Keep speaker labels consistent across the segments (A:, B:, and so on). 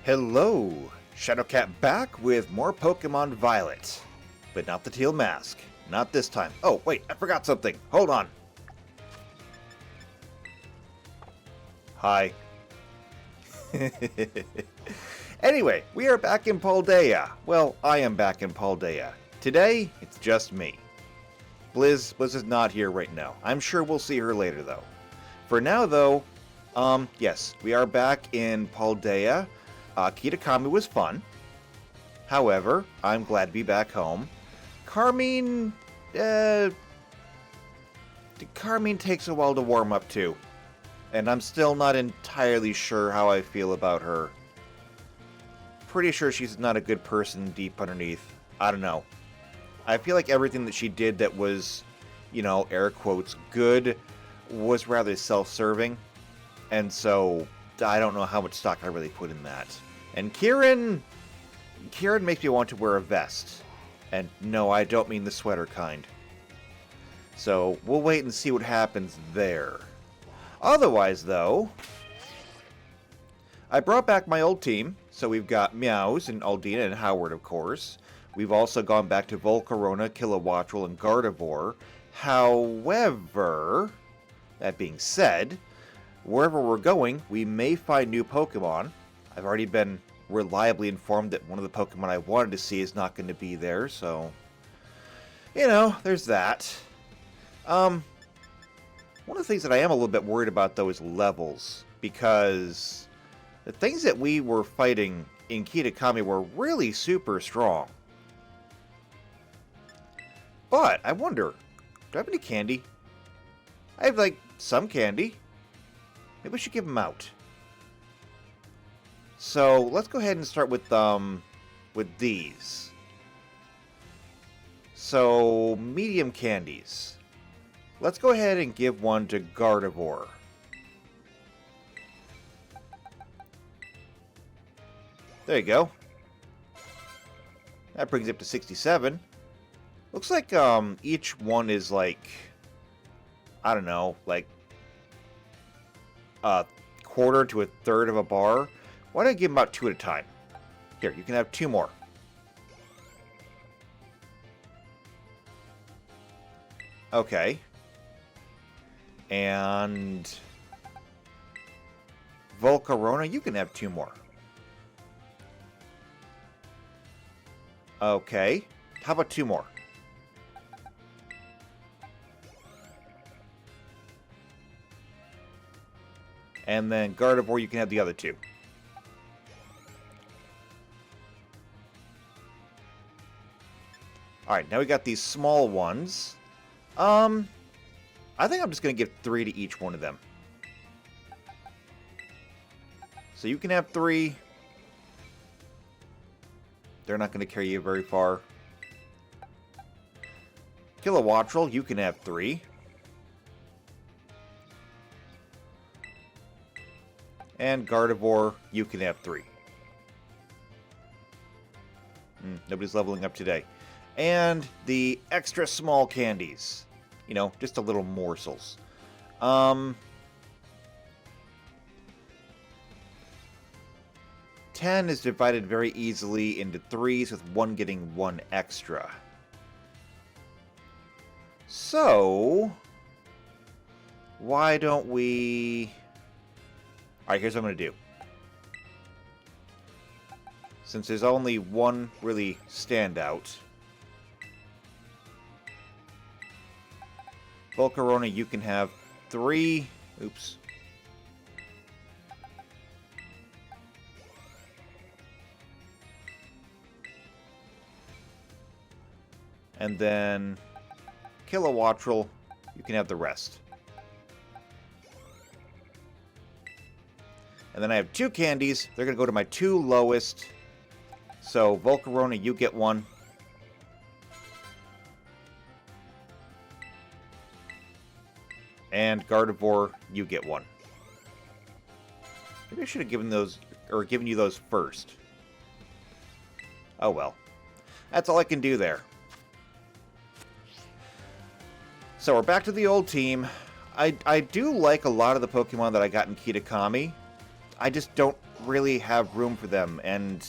A: Hello! Shadowcat back with more Pokemon Violet. But not the teal mask. Not this time. Oh, wait, I forgot something. Hold on. Hi. Anyway, we are back in Paldea. Well, I am back in Paldea. Today, it's just me. Blizz is not here right now. I'm sure we'll see her later, though. For now, though, yes, we are back in Paldea. Kitakami was fun. However, I'm glad to be back home. Carmine takes a while to warm up to. And I'm still not entirely sure how I feel about her. Pretty sure she's not a good person deep underneath. I don't know. I feel like everything that she did that was, air quotes, good, was rather self-serving. And so, I don't know how much stock I really put in that. And Kieran makes me want to wear a vest. And no, I don't mean the sweater kind. So, we'll wait and see what happens there. Otherwise, though, I brought back my old team. So we've got Meows and Aldina and Howard, of course. We've also gone back to Volcarona, Kilowattrel, and Gardevoir. However, that being said, wherever we're going, we may find new Pokemon. I've already been reliably informed that one of the Pokemon I wanted to see is not going to be there, so, there's that. One of the things that I am a little bit worried about, though, is levels, because the things that we were fighting in Kitakami were really super strong. But, I wonder, do I have any candy? I have, some candy. Maybe we should give them out. So, let's go ahead and start with these. So, medium candies. Let's go ahead and give one to Gardevoir. There you go. That brings it up to 67. Looks like each one is I don't know, a quarter to a third of a bar. Why don't I give them about 2 at a time? Here, you can have 2 more. Okay. And Volcarona, you can have 2 more. Okay. How about 2 more? And then Gardevoir, you can have the other 2. Alright, now we got these small ones. I think I'm just going to give 3 to each one of them. So you can have 3. They're not going to carry you very far. Kilowattrel, you can have 3. And Gardevoir, you can have 3. Nobody's leveling up today. And the extra small candies. Just a little morsels. 10 is divided very easily into 3s, with 1 getting 1 extra. So, why don't we... Alright, here's what I'm going to do. Since there's only 1 really standout, Volcarona, you can have 3... Oops. And then Kilowattrel, you can have the rest. And then I have 2 candies. They're going to go to my 2 lowest. So, Volcarona, you get 1. And Gardevoir, you get 1. Maybe I should have given you those first. Oh well. That's all I can do there. So we're back to the old team. I do like a lot of the Pokemon that I got in Kitakami. I just don't really have room for them, and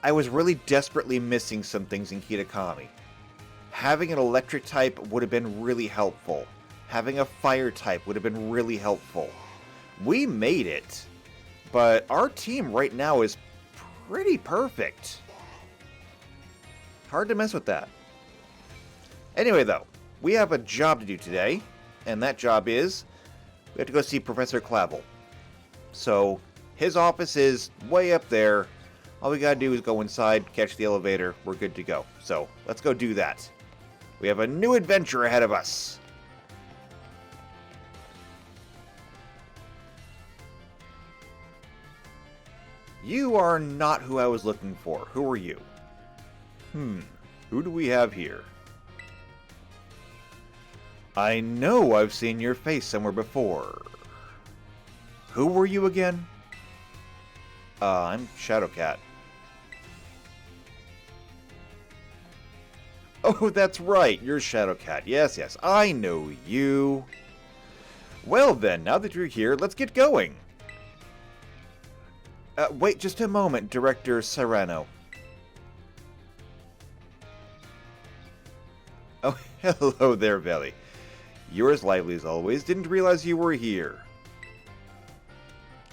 A: I was really desperately missing some things in Kitakami. Having an electric type would have been really helpful. Having a fire type would have been really helpful. We made it, but our team right now is pretty perfect. Hard to mess with that. Anyway, though, we have a job to do today, and that job is we have to go see Professor Clavel. So, his office is way up there. All we gotta do is go inside, catch the elevator, we're good to go. So, let's go do that. We have a new adventure ahead of us. You are not who I was looking for. Who are you? Who do we have here? I know I've seen your face somewhere before. Who were you again? I'm Shadowcat. Oh, that's right, you're Shadowcat. Yes, yes, I know you. Well then, now that you're here, let's get going. Wait just a moment, Director Serrano. Oh, hello there, Veli. You're as lively as always. Didn't realize you were here.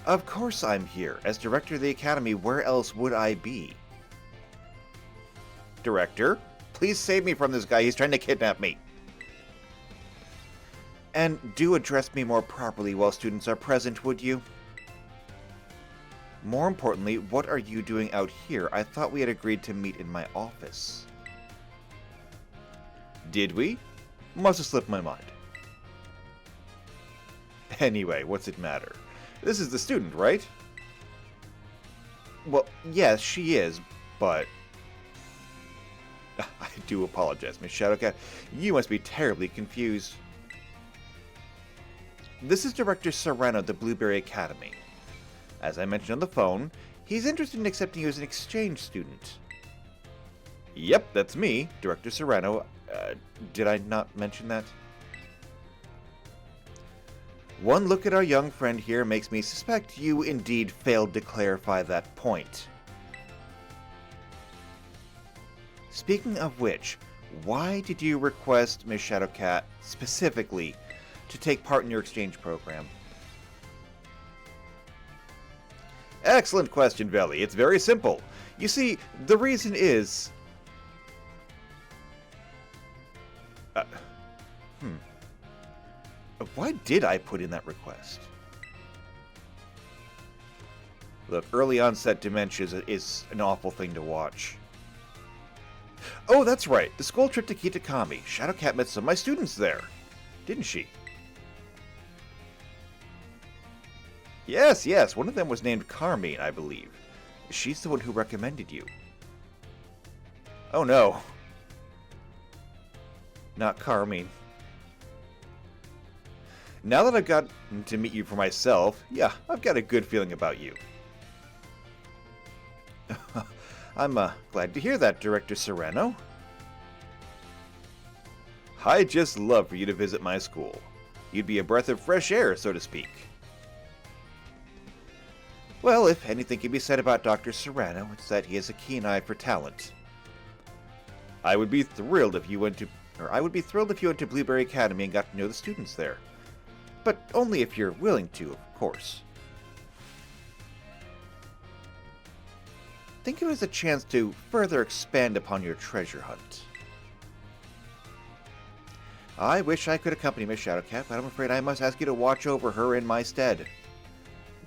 A: Of course I'm here. As Director of the Academy, where else would I be? Director, please save me from this guy. He's trying to kidnap me. And do address me more properly while students are present, would you? More importantly, what are you doing out here? I thought we had agreed to meet in my office. Did we? Must have slipped my mind. Anyway, what's it matter? This is the student, right? Well, yes, she is, but... I do apologize, Miss Shadowcat. You must be terribly confused. This is Director Serrano of the Blueberry Academy. As I mentioned on the phone, he's interested in accepting you as an exchange student. Yep, that's me, Director Serrano. Did I not mention that? One look at our young friend here makes me suspect you indeed failed to clarify that point. Speaking of which, why did you request Miss Shadowcat specifically to take part in your exchange program? Excellent question, Veli. It's very simple. You see, the reason is... Why did I put in that request? Look, early onset dementia is an awful thing to watch. Oh, that's right. The school trip to Kitakami. Shadowcat met some of my students there. Didn't she? Yes, yes. One of them was named Carmine, I believe. She's the one who recommended you. Oh, no. Not Carmine. Now that I've got to meet you for myself, yeah, I've got a good feeling about you. I'm glad to hear that, Director Serrano. I'd just love for you to visit my school. You'd be a breath of fresh air, so to speak. Well, if anything can be said about Dr. Serrano, it's that he has a keen eye for talent. I would be thrilled if you went to Blueberry Academy and got to know the students there. But only if you're willing to, of course. Think of it as a chance to further expand upon your treasure hunt. I wish I could accompany Miss Shadowcat, but I'm afraid I must ask you to watch over her in my stead.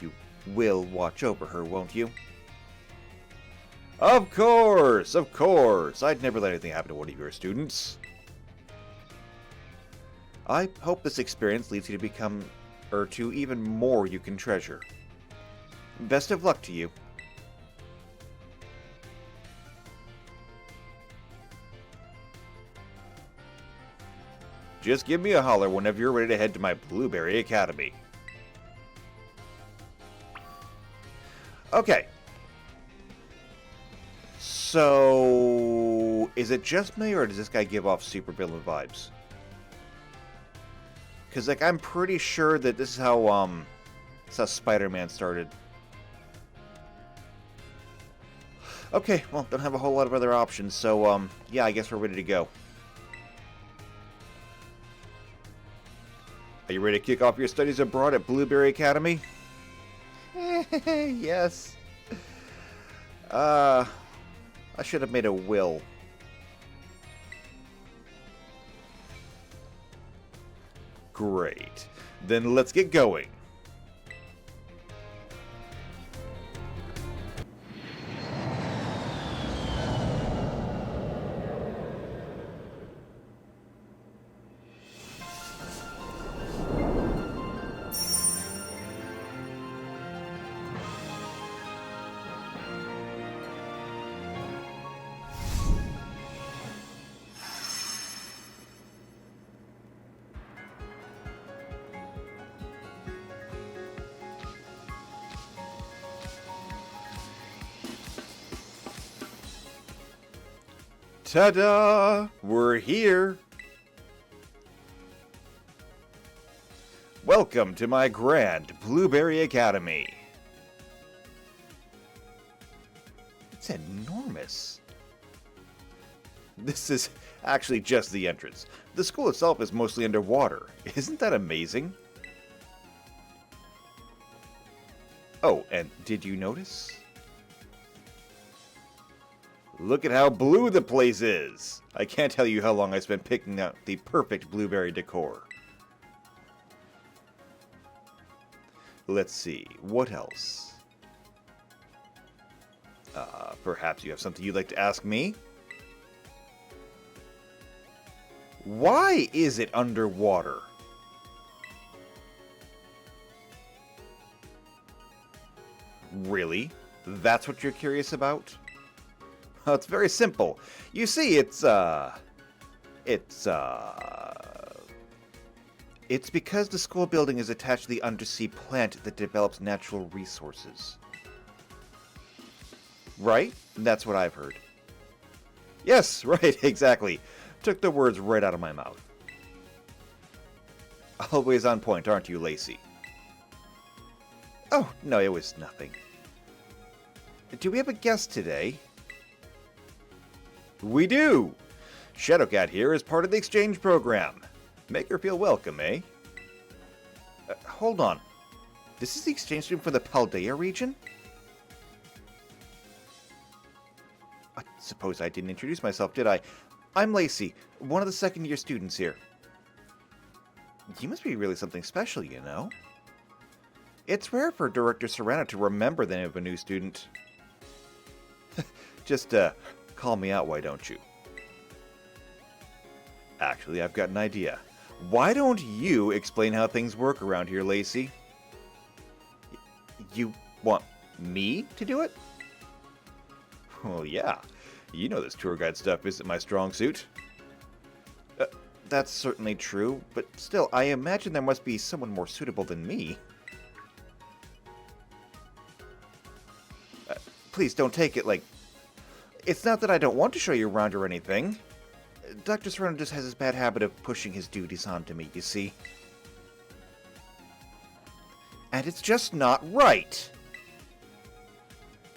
A: You will watch over her, won't you? Of course! Of course! I'd never let anything happen to one of your students. I hope this experience leads you to become, or to even more you can treasure. Best of luck to you. Just give me a holler whenever you're ready to head to my Blueberry Academy. Okay. So... is it just me, or does this guy give off supervillain vibes? Because, like, I'm pretty sure that this is how Spider-Man started Okay, well, don't have a whole lot of other options, so, yeah, I guess we're ready to go. Are you ready to kick off your studies abroad at Blueberry Academy? Yes. I should have made a will. Great. Then let's get going. Ta-da! We're here! Welcome to my grand Blueberry Academy. It's enormous. This is actually just the entrance. The school itself is mostly underwater. Isn't that amazing? Oh, and did you notice? Look at how blue the place is! I can't tell you how long I spent picking out the perfect blueberry decor. Let's see, what else? Perhaps you have something you'd like to ask me? Why is it underwater? Really? That's what you're curious about? Well, it's very simple. You see, it's because the school building is attached to the undersea plant that develops natural resources. Right? That's what I've heard. Yes, right, exactly. Took the words right out of my mouth. Always on point, aren't you, Lacey? Oh, no, it was nothing. Do we have a guest today? We do! Shadowcat here is part of the exchange program. Make her feel welcome, eh? Hold on. This is the exchange student from the Paldea region? I suppose I didn't introduce myself, did I? I'm Lacey, one of the second-year students here. You must be really something special, you know? It's rare for Director Serrano to remember the name of a new student. Just, call me out, why don't you? Actually, I've got an idea. Why don't you explain how things work around here, Lacey? You want me to do it? Well, yeah. You know this tour guide stuff isn't my strong suit. That's certainly true, but still, I imagine there must be someone more suitable than me. Please don't take it like... It's not that I don't want to show you around or anything. Dr. Serrano just has this bad habit of pushing his duties onto me, you see. And it's just not right.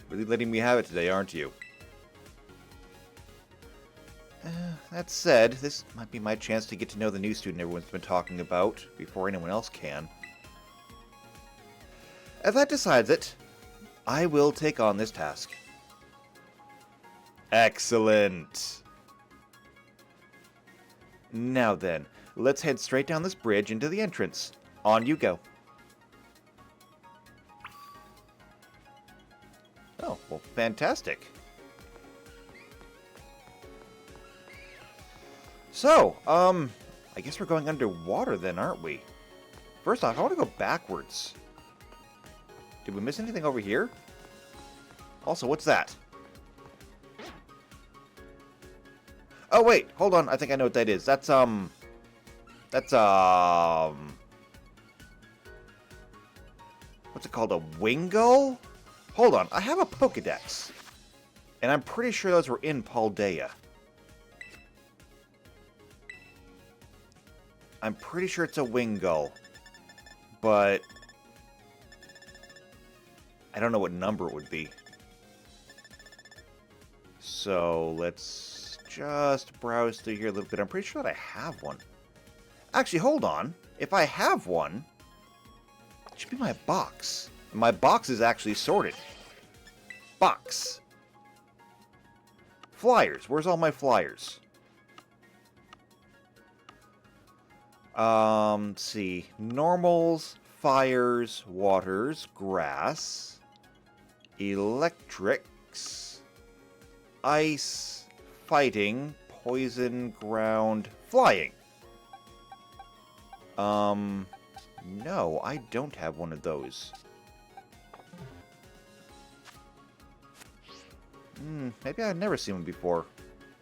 A: Really letting me have it today, aren't you? That said, this might be my chance to get to know the new student everyone's been talking about before anyone else can. If that decides it, I will take on this task. Excellent! Now then, let's head straight down this bridge into the entrance. On you go. Oh, well, fantastic. So, I guess we're going underwater then, aren't we? First off, I want to go backwards. Did we miss anything over here? Also, what's that? Oh, wait, hold on. I think I know what that is. That's what's it called? A Wingull? Hold on. I have a Pokedex. And I'm pretty sure those were in Paldea. I'm pretty sure it's a Wingull. But I don't know what number it would be. So let's just browse through here a little bit. I'm pretty sure that I have one. Actually, hold on. If I have one, it should be my box. And my box is actually sorted. Box. Flyers. Where's all my flyers? Let's see. Normals, fires, waters, grass, electrics, ice, fighting, poison, ground, flying. No, I don't have one of those. Maybe I've never seen one before.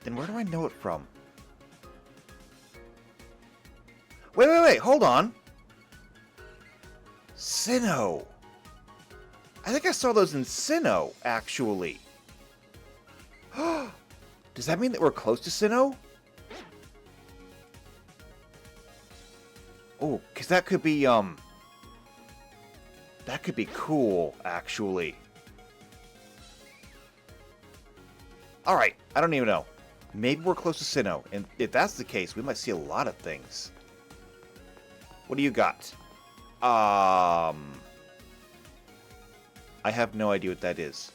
A: Then where do I know it from? Wait, hold on. Sinnoh. I think I saw those in Sinnoh, actually. Does that mean that we're close to Sinnoh? Oh, because that could be, that could be cool, actually. Alright, I don't even know. Maybe we're close to Sinnoh, and if that's the case, we might see a lot of things. What do you got? I have no idea what that is.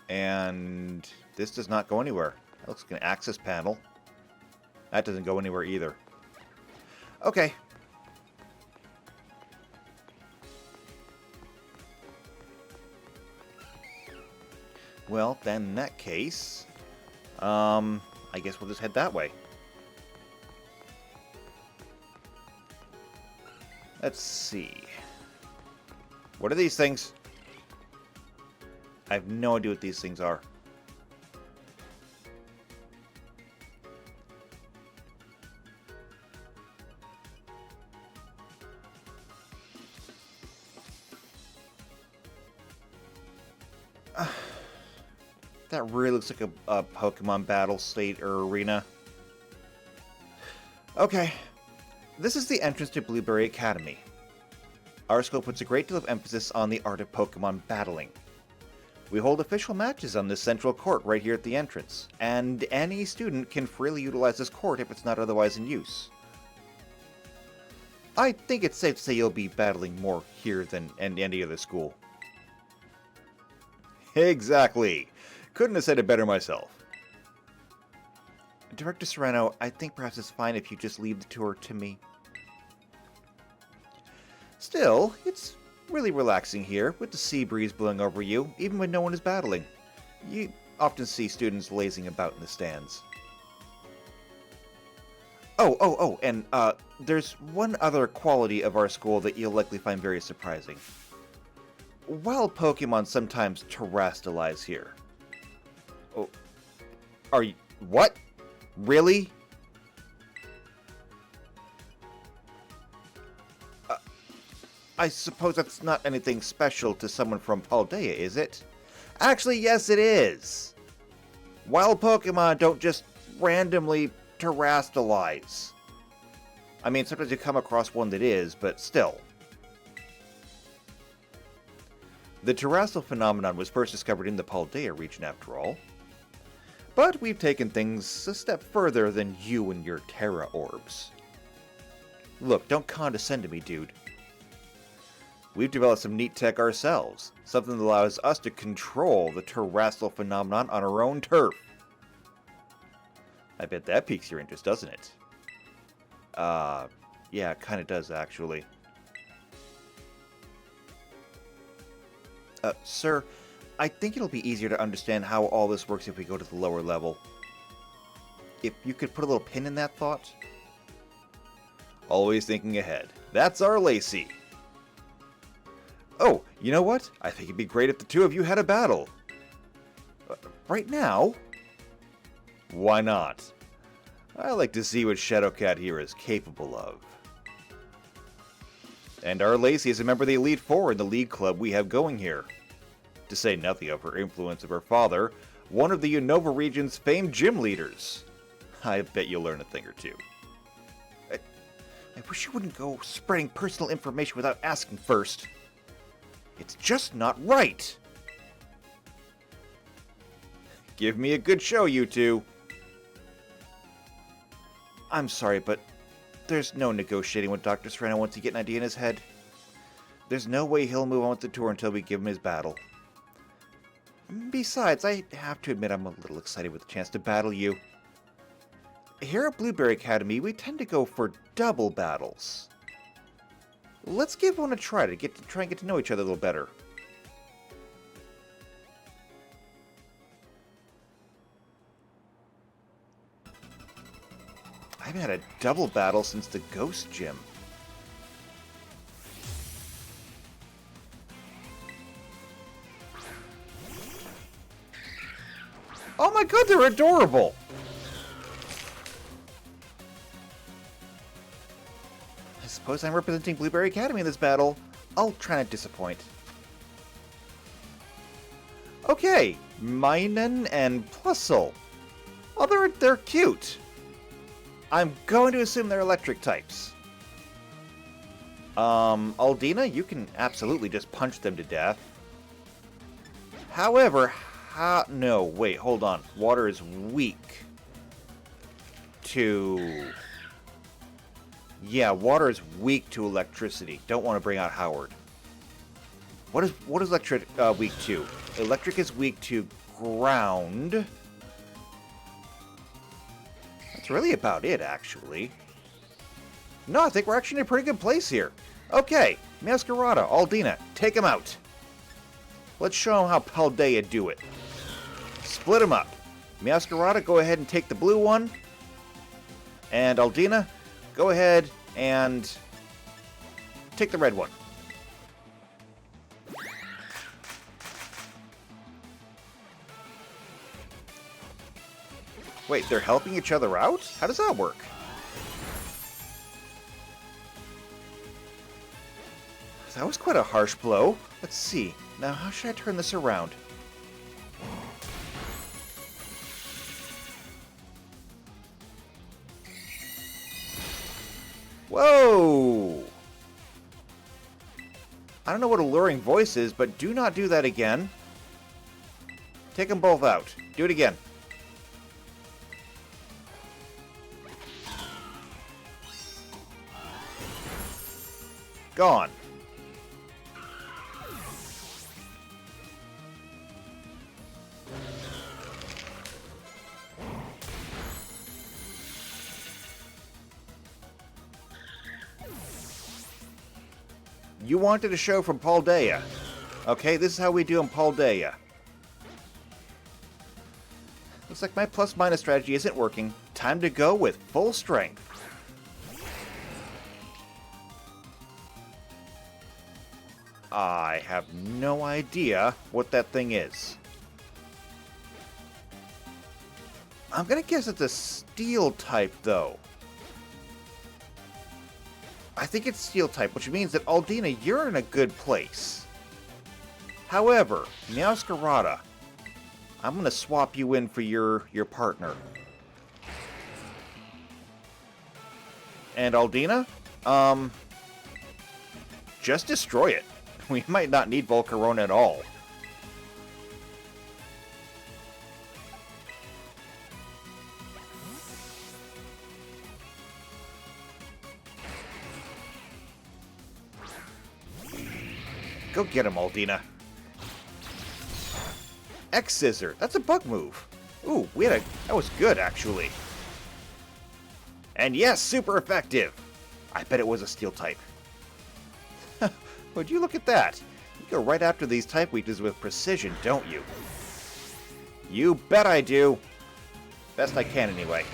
A: And this does not go anywhere. That looks like an access panel. That doesn't go anywhere either. Okay. Well, then in that case, I guess we'll just head that way. Let's see. What are these things? I have no idea what these things are. That really looks like a Pokemon battle state or arena. Okay. This is the entrance to Blueberry Academy. Our school puts a great deal of emphasis on the art of Pokemon battling. We hold official matches on this central court right here at the entrance, and any student can freely utilize this court if it's not otherwise in use. I think it's safe to say you'll be battling more here than in any other school. Exactly! Couldn't have said it better myself. Director Serrano, I think perhaps it's fine if you just leave the tour to me. Still, it's really relaxing here, with the sea breeze blowing over you, even when no one is battling. You often see students lazing about in the stands. And there's one other quality of our school that you'll likely find very surprising. Wild Pokemon sometimes terrestrialize here. Oh, are you... what? Really? I suppose that's not anything special to someone from Paldea, is it? Actually, yes it is! Wild Pokemon don't just randomly terrestrialize. I mean, sometimes you come across one that is, but still. The terrestrial phenomenon was first discovered in the Paldea region, after all. But we've taken things a step further than you and your Terra orbs. Look, don't condescend to me, dude. We've developed some neat tech ourselves, something that allows us to control the terrestrial phenomenon on our own turf. I bet that piques your interest, doesn't it? Yeah, it kinda does, actually. Sir, I think it'll be easier to understand how all this works if we go to the lower level. If you could put a little pin in that thought? Always thinking ahead. That's our Lacey. Oh, you know what? I think it'd be great if the two of you had a battle. Right now? Why not? I like to see what Shadowcat here is capable of. And our Lacey is a member of the Elite Four in the League Club we have going here. To say nothing of her influence of her father, one of the Unova region's famed gym leaders. I bet you'll learn a thing or two. I wish you wouldn't go spreading personal information without asking first. It's just not right. Give me a good show, you two. I'm sorry, but there's no negotiating with Dr. Sereno once he gets an idea in his head. There's no way he'll move on with the tour until we give him his battle. Besides, I have to admit I'm a little excited with the chance to battle you. Here at Blueberry Academy, we tend to go for double battles. Let's give one a try to try and get to know each other a little better. I haven't had a double battle since the Ghost Gym. Oh my god, they're adorable! I suppose I'm representing Blueberry Academy in this battle. I'll try not to disappoint. Okay, Minun and Plusle. Oh, they're cute. I'm going to assume they're electric types. Aldina, you can absolutely just punch them to death. However, no, wait, hold on. Water is weak to... Yeah, water is weak to electricity. Don't want to bring out Howard. What is electric weak to? Electric is weak to ground. That's really about it, actually. No, I think we're actually in a pretty good place here. Okay, Masquerada, Aldina, take him out. Let's show him how Paldea do it. Split him up. Masquerada, go ahead and take the blue one. And Aldina, go ahead and take the red one. Wait, they're helping each other out? How does that work? That was quite a harsh blow. Let's see. Now, how should I turn this around? Whoa! I don't know what alluring voice is, but do not do that again. Take them both out. Do it again. Gone. You wanted a show from Paldea. Okay, this is how we do in Paldea. Looks like my plus-minus strategy isn't working. Time to go with full strength. I have no idea what that thing is. I'm gonna guess it's a steel type, though. I think it's steel type, which means that Aldina, you're in a good place. However, Masquerada, I'm gonna swap you in for your partner. And Aldina, just destroy it. We might not need Volcarona at all. Go get him, Aldina. X-Scissor. That's a bug move. Ooh, that was good, actually. And yes, super effective. I bet it was a steel type. Would you look at that? You go right after these type weaknesses with precision, don't you? You bet I do. Best I can, anyway.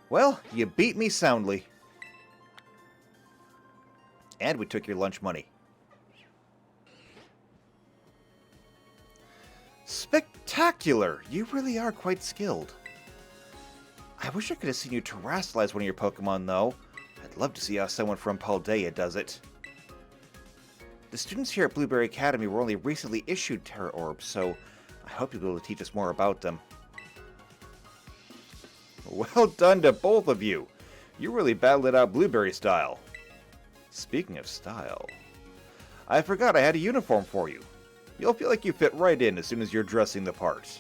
A: Well, you beat me soundly. And we took your lunch money. Spectacular! You really are quite skilled. I wish I could have seen you terrestrialize one of your Pokemon, though. I'd love to see how someone from Paldea does it. The students here at Blueberry Academy were only recently issued Terra Orbs, so I hope you'll be able to teach us more about them. Well done to both of you. You really battled it out Blueberry style. Speaking of style, I forgot I had a uniform for you. You'll feel like you fit right in as soon as you're dressing the part.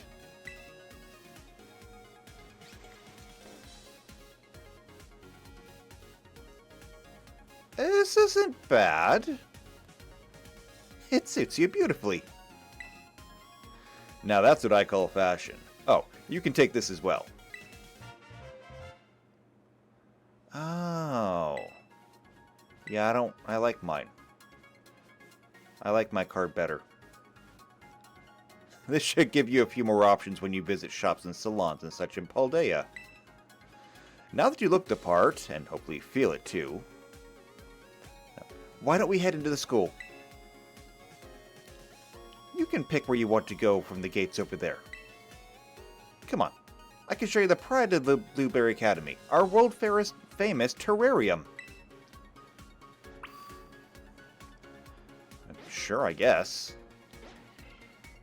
A: This isn't bad. It suits you beautifully. Now that's what I call fashion. Oh, you can take this as well. Oh. Yeah, I like mine. I like my card better. This should give you a few more options when you visit shops and salons and such in Paldea. Now that you look the part, and hopefully feel it too, why don't we head into the school? You can pick where you want to go from the gates over there. Come on. I can show you the pride of the Blueberry Academy, our world-famous terrarium. Sure, I guess.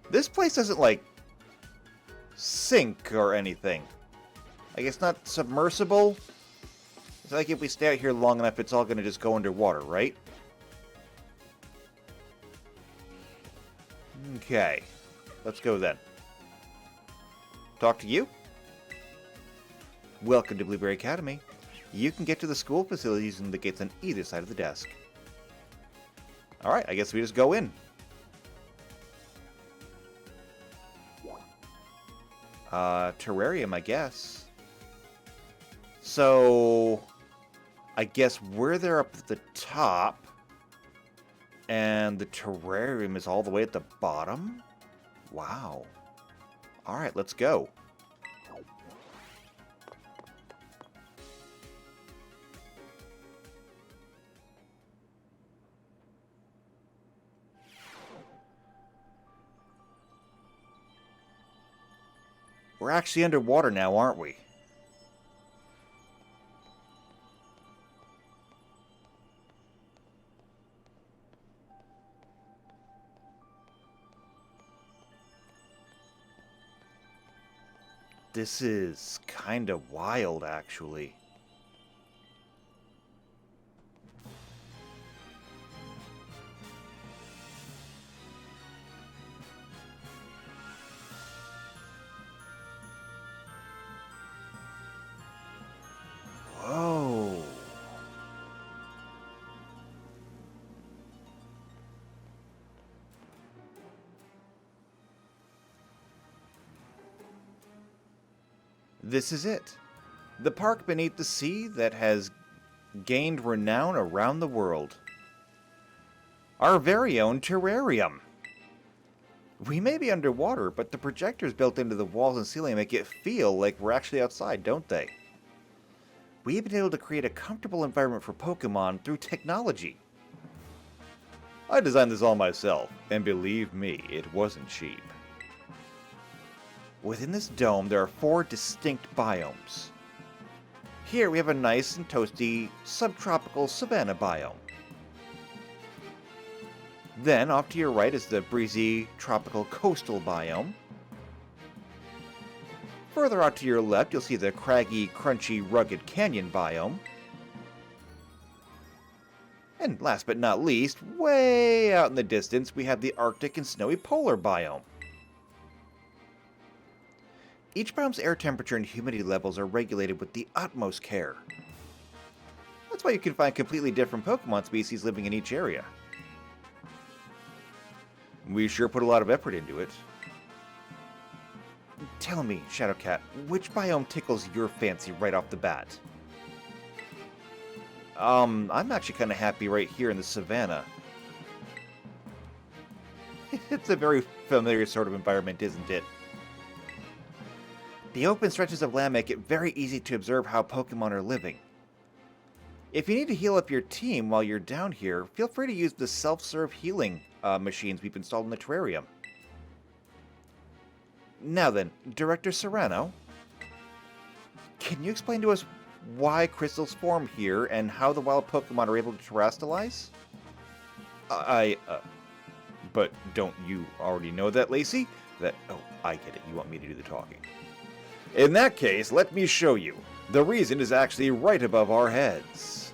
A: This place doesn't, like, sink or anything. Like, it's not submersible. It's like if we stay out here long enough, it's all going to just go underwater, right? Okay. Let's go then. Talk to you? Welcome to Blueberry Academy. You can get to the school facilities using the gates on either side of the desk. Alright, I guess we just go in. Terrarium, I guess. So, I guess we're there up at the top, and the terrarium is all the way at the bottom? Wow. Alright, let's go. We're actually underwater now, aren't we? This is kind of wild, actually. Whoa. This is it. The park beneath the sea that has gained renown around the world. Our very own terrarium. We may be underwater, but the projectors built into the walls and ceiling make it feel like we're actually outside, don't they? We've been able to create a comfortable environment for Pokemon through technology. I designed this all myself, and believe me, it wasn't cheap. Within this dome, there are 4 distinct biomes. Here we have a nice and toasty subtropical savanna biome. Then, off to your right is the breezy tropical coastal biome. Further out to your left, you'll see the craggy, crunchy, rugged canyon biome. And last but not least, way out in the distance, we have the Arctic and snowy polar biome. Each biome's air temperature and humidity levels are regulated with the utmost care. That's why you can find completely different Pokemon species living in each area. We sure put a lot of effort into it. Tell me, Shadowcat, which biome tickles your fancy right off the bat? I'm actually kind of happy right here in the savannah. It's a very familiar sort of environment, isn't it? The open stretches of land make it very easy to observe how Pokemon are living. If you need to heal up your team while you're down here, feel free to use the self-serve healing machines we've installed in the terrarium. Now then, Director Serrano, can you explain to us why crystals form here and how the wild Pokemon are able to terrestrialize? But don't you already know that, Lacey? Oh, I get it. You want me to do the talking. In that case, let me show you. The reason is actually right above our heads.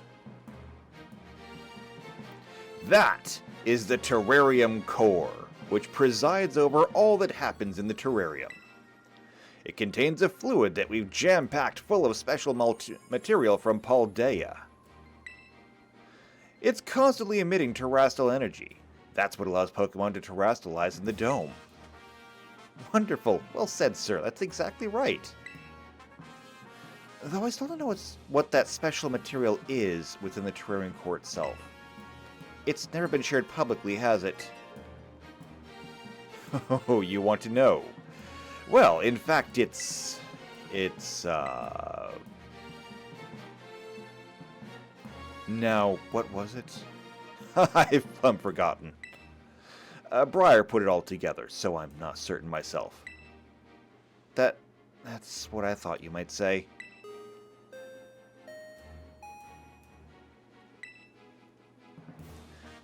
A: That is the terrarium core, which presides over all that happens in the terrarium. It contains a fluid that we've jam-packed full of special material from Paldea. It's constantly emitting terrestrial energy. That's what allows Pokemon to terrestrialize in the dome. Wonderful. Well said, sir. That's exactly right. Though I still don't know what that special material is within the terrarium core itself. It's never been shared publicly, has it? Oh, you want to know? Well, in fact, it's... Now, what was it? I've forgotten. Briar put it all together, so I'm not certain myself. That's what I thought you might say.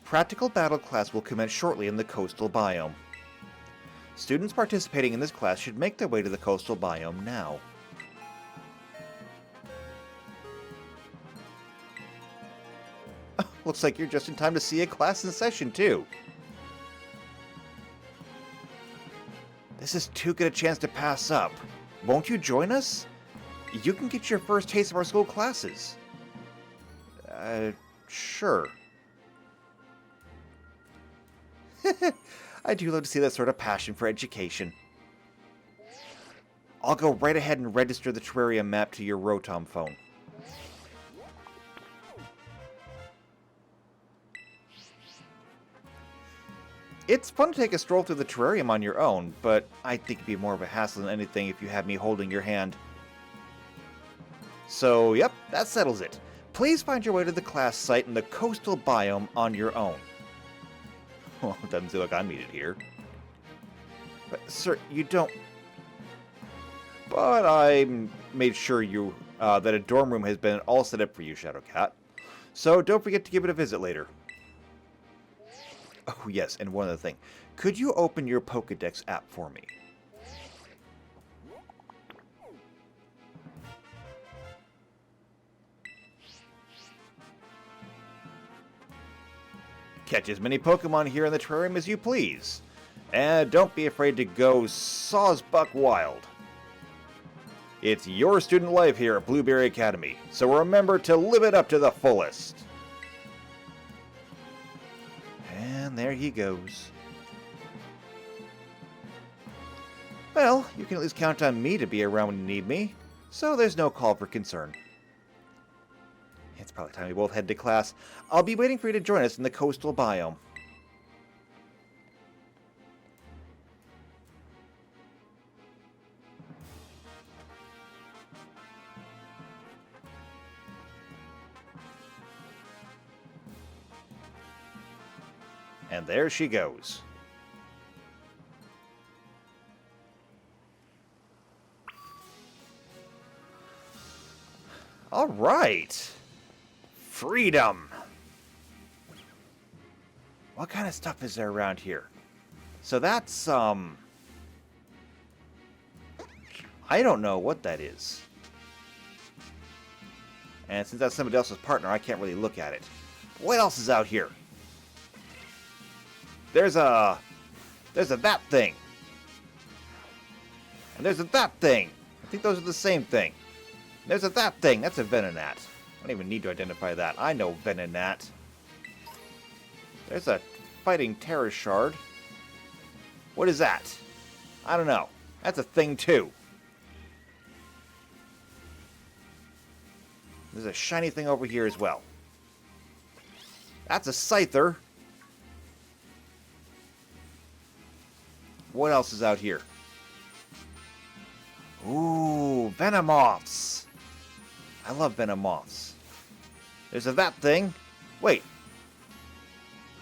A: Practical Battle class will commence shortly in the coastal biome. Students participating in this class should make their way to the coastal biome now. Looks like you're just in time to see a class in session, too. This is too good a chance to pass up. Won't you join us? You can get your first taste of our school classes. Sure. I do love to see that sort of passion for education. I'll go right ahead and register the terrarium map to your Rotom phone. It's fun to take a stroll through the terrarium on your own, but I think it'd be more of a hassle than anything if you had me holding your hand. So, yep, that settles it. Please find your way to the class site in the coastal biome on your own. Well, it doesn't seem like I'm needed here. But, sir, you don't... But I made sure that a dorm room has been all set up for you, Shadowcat. So don't forget to give it a visit later. Oh, yes, and one other thing. Could you open your Pokédex app for me? Catch as many Pokemon here in the terrarium as you please. And don't be afraid to go sawsbuck wild. It's your student life here at Blueberry Academy, so remember to live it up to the fullest. And there he goes. Well, you can at least count on me to be around when you need me, so there's no call for concern. It's probably time we both head to class. I'll be waiting for you to join us in the coastal biome. And there she goes. All right. Freedom. What kind of stuff is there around here? So that's, I don't know what that is. And since that's somebody else's partner, I can't really look at it. What else is out here? There's a that thing. And there's a that thing. I think those are the same thing. There's a that thing. That's a Venonat. I don't even need to identify that. I know Venonat. There's a fighting Terra Shard. What is that? I don't know. That's a thing too. There's a shiny thing over here as well. That's a Scyther. What else is out here? Ooh, Venomoths. I love Venomoths. There's a that thing. Wait.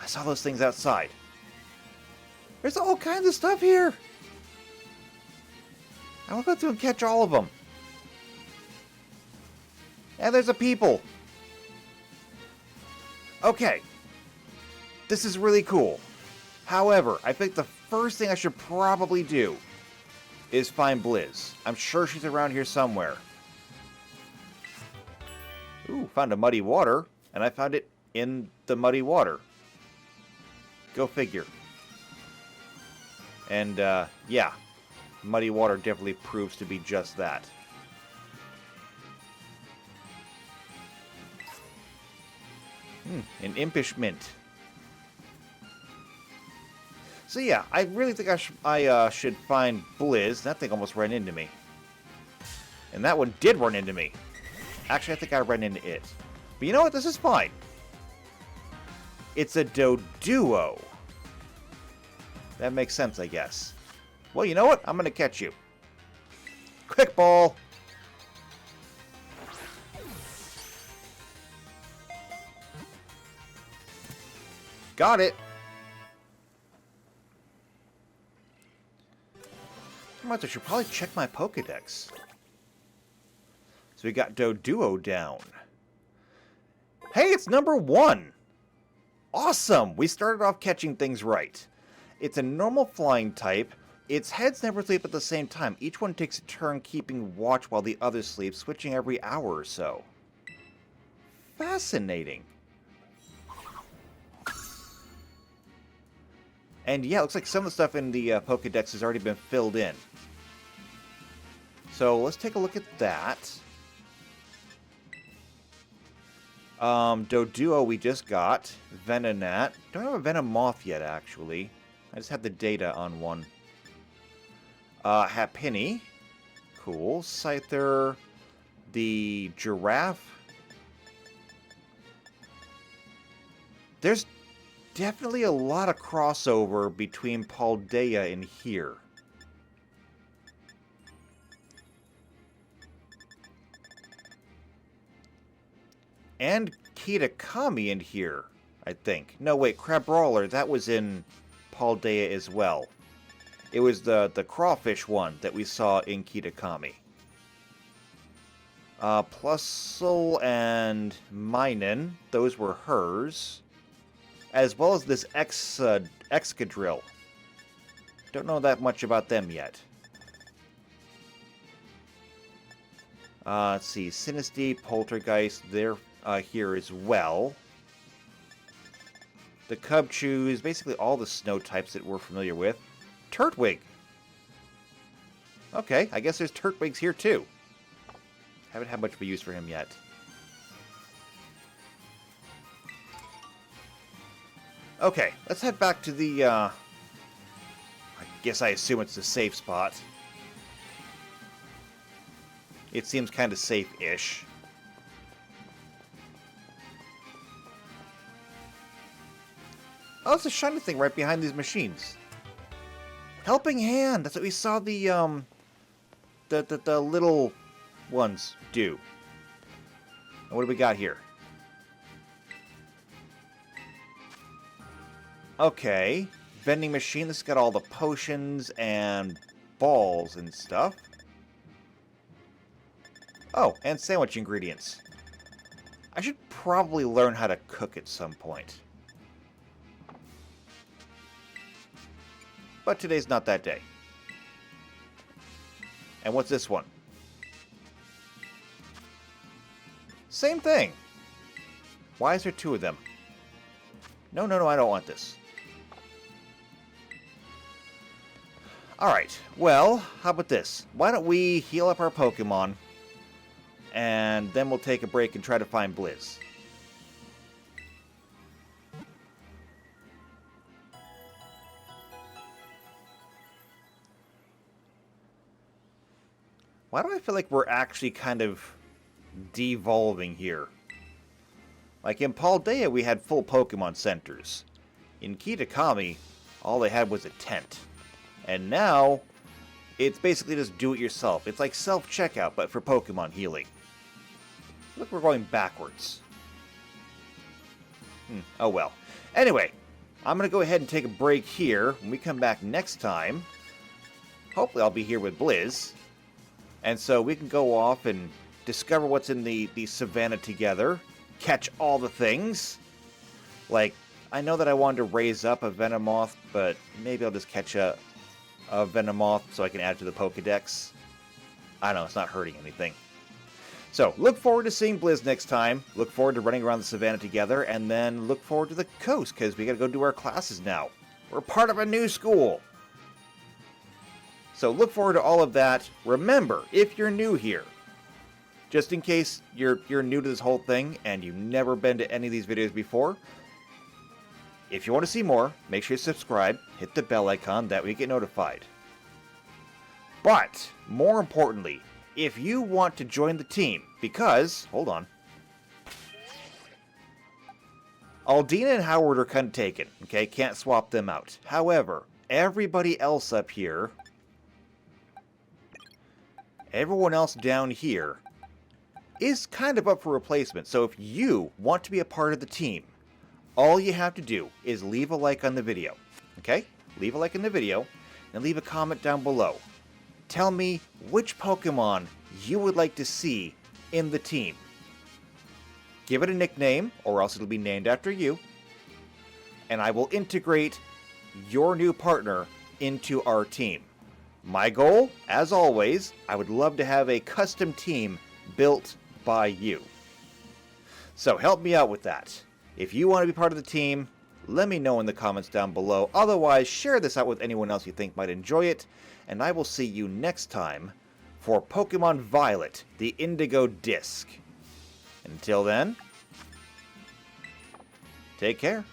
A: I saw those things outside. There's all kinds of stuff here. I want to go through and catch all of them. And there's a people. Okay. This is really cool. However, I think the first thing I should probably do is find Blizz. I'm sure she's around here somewhere. Ooh, found a muddy water, and I found it in the muddy water. Go figure. And, yeah. Muddy water definitely proves to be just that. An impish mint. So yeah, I really think I should find Blizz. That thing almost ran into me. And that one did run into me. Actually, I think I ran into it. But you know what? This is fine. It's a Doduo. That makes sense, I guess. Well, you know what? I'm going to catch you. Quick ball. Got it. I should probably check my Pokedex. So we got Doduo down. Hey, it's number 1! Awesome! We started off catching things right. It's a normal flying type. Its heads never sleep at the same time. Each one takes a turn keeping watch while the other sleeps, switching every hour or so. Fascinating. And yeah, it looks like some of the stuff in the Pokedex has already been filled in. So let's take a look at that. Doduo we just got. Venonat. Don't have a Venomoth yet, actually. I just have the data on one. Happiny. Cool. Scyther. The Giraffe. There's definitely a lot of crossover between Paldea and here. And Kitakami in here, I think. No, wait, Crabrawler, that was in Paldea as well. It was the crawfish one that we saw in Kitakami. Plusle and Minun, those were hers. As well as this Excadrill. Don't know that much about them yet. Let's see, Sinistea, Poltergeist, they're here as well. The Cubchoo is basically all the snow types that we're familiar with. Turtwig. Okay, I guess there's Turtwigs here too. Haven't had much of a use for him yet. Okay, let's head back to the, I guess I assume it's the safe spot. It seems kind of safe-ish. Oh, it's a shiny thing right behind these machines. Helping Hand! That's what we saw the little ones do. And what do we got here? Okay. Vending machine. This has got all the potions and balls and stuff. Oh, and sandwich ingredients. I should probably learn how to cook at some point. But today's not that day. And what's this one? Same thing. Why is there two of them? No, I don't want this. Alright, well, how about this? Why don't we heal up our Pokemon, and then we'll take a break and try to find Blizz. Why do I feel like we're actually kind of devolving here? Like in Paldea, we had full Pokemon centers. In Kitakami, all they had was a tent. And now, it's basically just do-it-yourself. It's like self-checkout, but for Pokemon healing. Look, we're going backwards. Oh well. Anyway, I'm going to go ahead and take a break here. When we come back next time, hopefully I'll be here with Blizz. And so we can go off and discover what's in the savannah together. Catch all the things. Like, I know that I wanted to raise up a Venomoth, but maybe I'll just catch a Venomoth so I can add it to the Pokedex. I don't know, it's not hurting anything. So, look forward to seeing Blizz next time, look forward to running around the savannah together, and then look forward to the coast, because we gotta go do our classes now. We're part of a new school! So look forward to all of that. Remember, if you're new here, just in case you're new to this whole thing and you've never been to any of these videos before, if you want to see more, make sure you subscribe, hit the bell icon, that way you get notified. But, more importantly, if you want to join the team, because, hold on, Aldina and Howard are kind of taken, okay? Can't swap them out. However, everybody else up here, everyone else down here, is kind of up for replacement. So if you want to be a part of the team, all you have to do is leave a like on the video, okay? Leave a like in the video, and leave a comment down below. Tell me which Pokemon you would like to see in the team. Give it a nickname, or else it'll be named after you, and I will integrate your new partner into our team. My goal, as always, I would love to have a custom team built by you. So help me out with that. If you want to be part of the team, let me know in the comments down below. Otherwise, share this out with anyone else you think might enjoy it, and I will see you next time for Pokemon Violet, the Indigo Disc. Until then, take care.